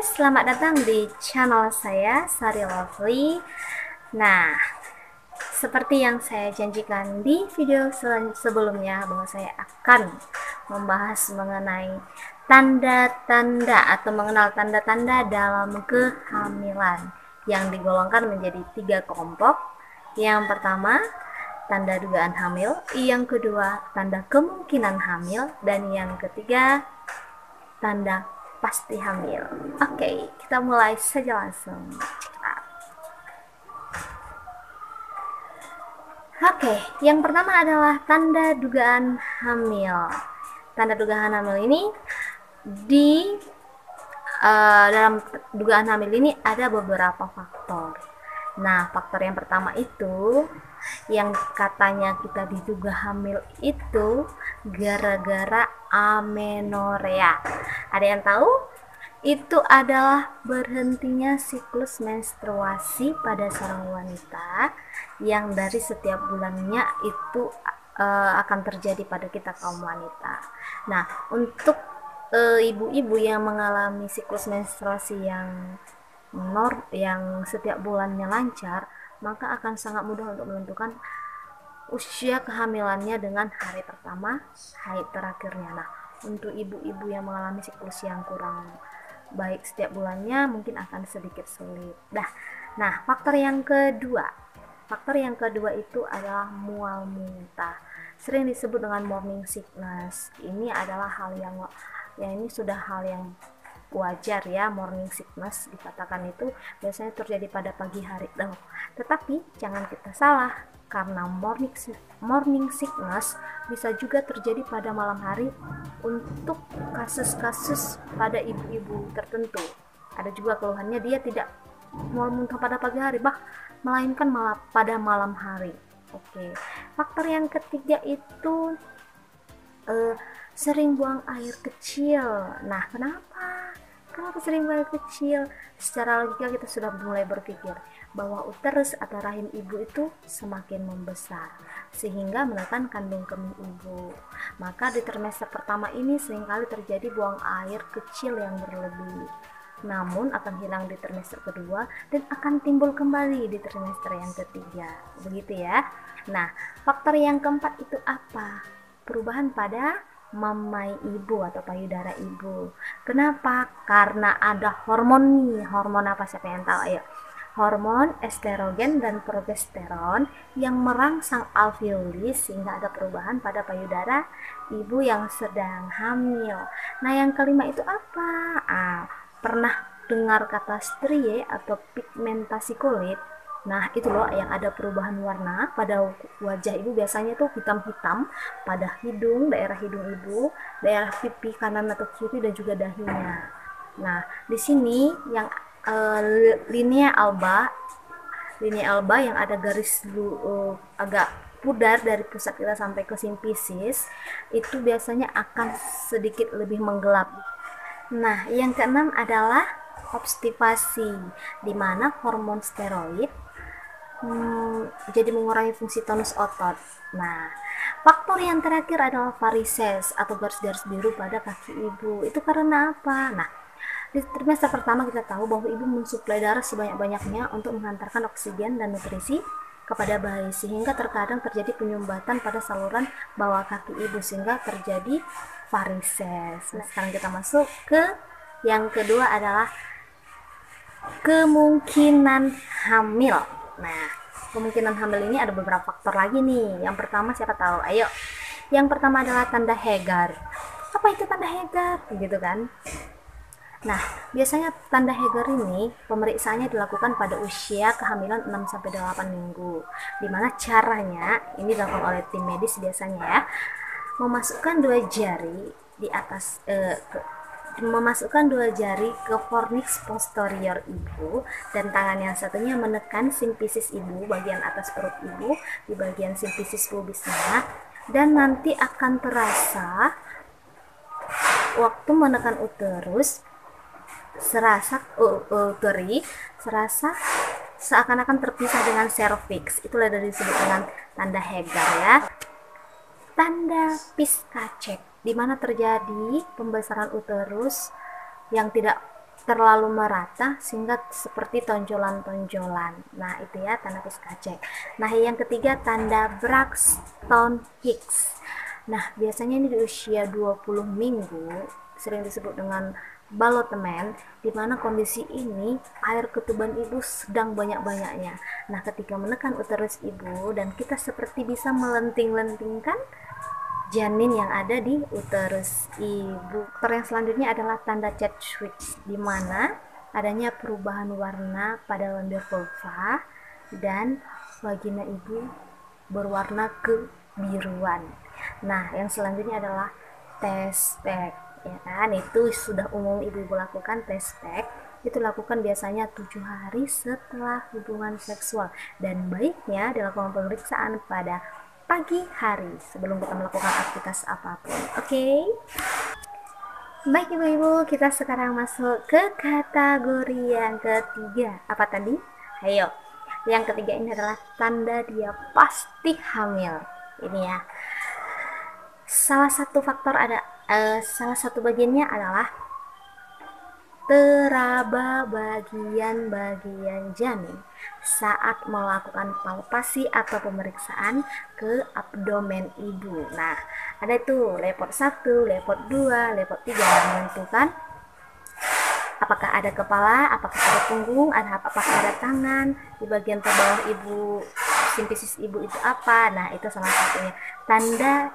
selamat datang di channel saya, Sari Lovely. Nah, seperti yang saya janjikan di video sebelumnya, bahwa saya akan membahas mengenai tanda-tanda atau mengenal tanda-tanda dalam kehamilan yang digolongkan menjadi 3 kelompok. Yang pertama, tanda dugaan hamil. Yang kedua, tanda kemungkinan hamil. Dan yang ketiga, tanda pasti hamil. Oke, kita mulai saja langsung. Oke, yang pertama adalah tanda dugaan hamil. Tanda dugaan hamil ini dalam dugaan hamil ini ada beberapa faktor. Nah, faktor yang pertama itu yang katanya kita diduga hamil itu gara-gara amenorea. Ada yang tahu? Itu adalah berhentinya siklus menstruasi pada seorang wanita yang dari setiap bulannya itu akan terjadi pada kita kaum wanita. Nah, untuk ibu-ibu yang mengalami siklus menstruasi yang setiap bulannya lancar, maka akan sangat mudah untuk menentukan usia kehamilannya dengan hari pertama, haid terakhirnya. Nah, untuk ibu-ibu yang mengalami siklus yang kurang baik setiap bulannya mungkin akan sedikit sulit. Nah, faktor yang kedua itu adalah mual muntah. Sering disebut dengan morning sickness. Ini adalah hal yang ini sudah hal yang wajar ya. Morning sickness dikatakan itu biasanya terjadi pada pagi hari. Tetapi jangan kita salah, karena morning sickness bisa juga terjadi pada malam hari untuk kasus-kasus pada ibu-ibu tertentu. Ada juga keluhannya dia tidak mual muntah pada pagi hari, melainkan malah pada malam hari. Oke. Faktor yang ketiga itu sering buang air kecil. Nah, kenapa sering buang air kecil? Secara logika kita sudah mulai berpikir bahwa uterus atau rahim ibu itu semakin membesar sehingga menekan kandung kemih ibu. Maka di trimester pertama ini seringkali terjadi buang air kecil yang berlebih. Namun akan hilang di trimester kedua dan akan timbul kembali di trimester yang ketiga. Begitu ya. Nah, faktor yang keempat itu apa? Perubahan pada mamai ibu atau payudara ibu. Kenapa? Karena ada hormon nih. Hormon apa, siapa yang tahu? Ayo. Hormon estrogen dan progesteron yang merangsang alveolus sehingga ada perubahan pada payudara ibu yang sedang hamil. Nah, yang kelima itu apa? Pernah dengar kata strie atau pigmentasi kulit? Nah, itu loh yang ada perubahan warna pada wajah ibu, biasanya tuh hitam-hitam pada hidung, daerah hidung ibu, daerah pipi kanan atau kiri dan juga dahinya. Nah, di sini yang linea alba yang ada garis agak pudar dari pusat kita sampai ke simfisis itu biasanya akan sedikit lebih menggelap. Nah, yang keenam adalah obstivasi, di mana hormon steroid jadi mengurangi fungsi tonus otot. Nah, faktor yang terakhir adalah varises atau garis-garis biru pada kaki ibu. Itu karena apa? Nah, di trimester pertama kita tahu bahwa ibu mensuplai darah sebanyak-banyaknya untuk menghantarkan oksigen dan nutrisi kepada bayi, sehingga terkadang terjadi penyumbatan pada saluran bawah kaki ibu sehingga terjadi varises. Nah, sekarang kita masuk ke yang kedua adalah kemungkinan hamil. Nah, kemungkinan hamil ini ada beberapa faktor lagi nih. Yang pertama siapa tahu? Ayo. Yang pertama adalah tanda Hegar. Apa itu tanda Hegar? Gitu kan? Nah, biasanya tanda Hegar ini pemeriksaannya dilakukan pada usia kehamilan 6-8 minggu. Dimana caranya ini dilakukan oleh tim medis biasanya ya. Memasukkan dua jari di atas memasukkan dua jari ke fornix posterior ibu dan tangan yang satunya menekan simfisis ibu, bagian atas perut ibu di bagian simfisis pubisnya, dan nanti akan terasa waktu menekan uterus serasa seakan-akan terpisah dengan cervix. Itulah dari disebut dengan tanda Hegar ya. Tanda Piskacek, di mana terjadi pembesaran uterus yang tidak terlalu merata sehingga seperti tonjolan-tonjolan. Nah, itu ya tanda Pistache. Nah, yang ketiga tanda Braxton Hicks. Nah, biasanya ini di usia 20 minggu sering disebut dengan ballottement, di mana kondisi ini air ketuban ibu sedang banyak-banyaknya. Nah, ketika menekan uterus ibu dan kita seperti bisa melenting-lentingkan janin yang ada di uterus ibu. Faktor yang selanjutnya adalah tanda Church, di mana adanya perubahan warna pada lendir vulva dan vagina ibu berwarna kebiruan. Nah, yang selanjutnya adalah tes pack, ya kan? Itu sudah umum ibu-ibu lakukan. Tes pack itu lakukan biasanya 7 hari setelah hubungan seksual, dan baiknya dilakukan pemeriksaan pada pagi hari sebelum kita melakukan aktivitas apapun. Oke. Baik ibu-ibu, kita sekarang masuk ke kategori yang ketiga. Apa tadi? Ayo. Yang ketiga ini adalah tanda dia pasti hamil. Ini ya. Salah satu bagiannya adalah teraba bagian-bagian janin saat melakukan palpasi atau pemeriksaan ke abdomen ibu. Nah, ada tuh lepot 1, lepot 2, lepot 3 yang menentukan apakah ada kepala, apakah ada punggung, apakah ada tangan, di bagian terbawah ibu, simpisis ibu itu apa. Nah, itu salah satunya tanda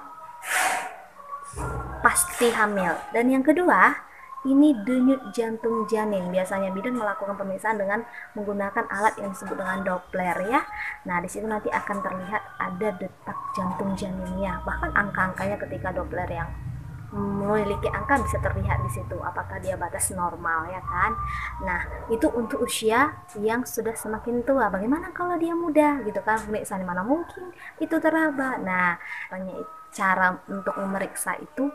pasti hamil. Dan yang kedua, ini denyut jantung janin. Biasanya bidan melakukan pemeriksaan dengan menggunakan alat yang disebut dengan Doppler ya. Nah, di situ nanti akan terlihat ada detak jantung janinnya. Bahkan angka-angkanya ketika Doppler yang memiliki angka bisa terlihat di situ apakah dia batas normal ya kan. Nah, itu untuk usia yang sudah semakin tua. Bagaimana kalau dia muda gitu kan? Pemeriksaan mana mungkin itu teraba. Nah, cara untuk memeriksa itu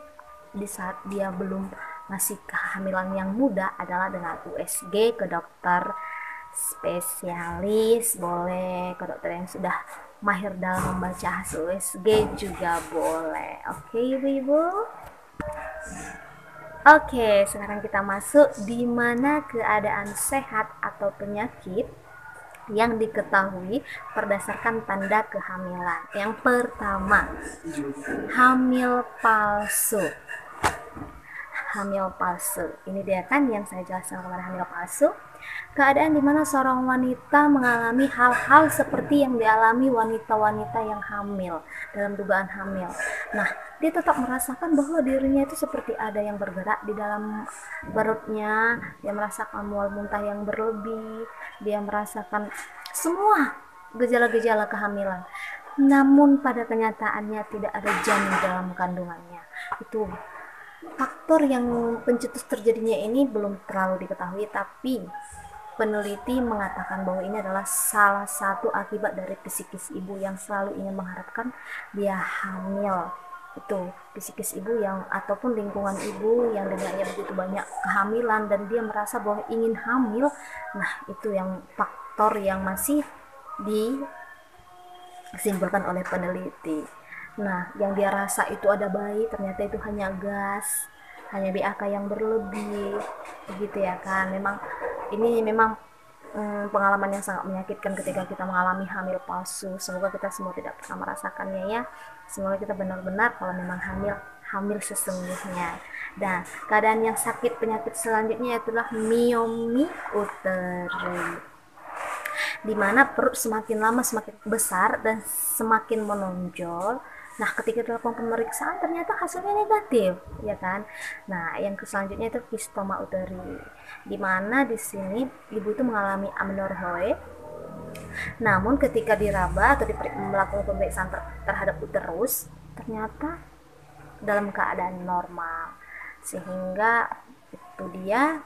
di saat dia belum masih kehamilan yang muda adalah dengan USG ke dokter spesialis, boleh ke dokter yang sudah mahir dalam membaca hasil USG juga boleh. Oke ibu-ibu. Oke, sekarang kita masuk di mana keadaan sehat atau penyakit yang diketahui berdasarkan tanda kehamilan. Yang pertama, hamil palsu. Hamil palsu. Ini dia kan yang saya jelaskan kemarin, hamil palsu. Keadaan dimana seorang wanita mengalami hal-hal seperti yang dialami wanita-wanita yang hamil, dalam dugaan hamil. Nah, dia tetap merasakan bahwa dirinya itu seperti ada yang bergerak di dalam perutnya, dia merasakan mual muntah yang berlebih, dia merasakan semua gejala-gejala kehamilan. Namun pada kenyataannya tidak ada janin dalam kandungannya. Itu faktor yang pencetus terjadinya ini belum terlalu diketahui, tapi peneliti mengatakan bahwa ini adalah salah satu akibat dari psikis ibu yang selalu ingin mengharapkan dia hamil. Itu psikis ibu yang ataupun lingkungan ibu yang dengannya begitu banyak kehamilan dan dia merasa bahwa ingin hamil. Nah, itu yang faktor yang masih disimpulkan oleh peneliti. Nah, yang dia rasa itu ada bayi, ternyata itu hanya gas, hanya BAK yang berlebih, begitu ya kan. Ini memang pengalaman yang sangat menyakitkan ketika kita mengalami hamil palsu. Semoga kita semua tidak pernah merasakannya ya. Semoga kita benar-benar kalau memang hamil sesungguhnya. Dan keadaan yang sakit penyakit selanjutnya adalah miomi uteri, di mana perut semakin lama semakin besar dan semakin menonjol. Nah, ketika dilakukan pemeriksaan ternyata hasilnya negatif, ya kan? Nah, yang selanjutnya itu fistoma uteri, di mana di sini ibu itu mengalami amenorrhoe. Namun ketika diraba atau melakukan pemeriksaan terhadap uterus, ternyata dalam keadaan normal. Sehingga itu dia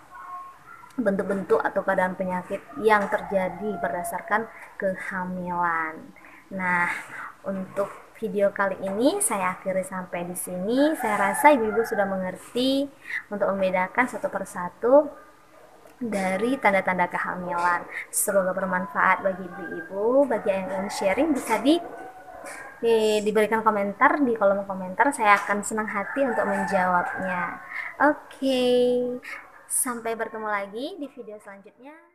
bentuk-bentuk atau keadaan penyakit yang terjadi berdasarkan kehamilan. Nah, untuk video kali ini saya akhiri sampai di sini. Saya rasa ibu-ibu sudah mengerti untuk membedakan satu persatu dari tanda-tanda kehamilan. Semoga bermanfaat bagi ibu-ibu. Bagi yang ingin sharing bisa diberikan komentar di kolom komentar. Saya akan senang hati untuk menjawabnya. Oke. Sampai bertemu lagi di video selanjutnya.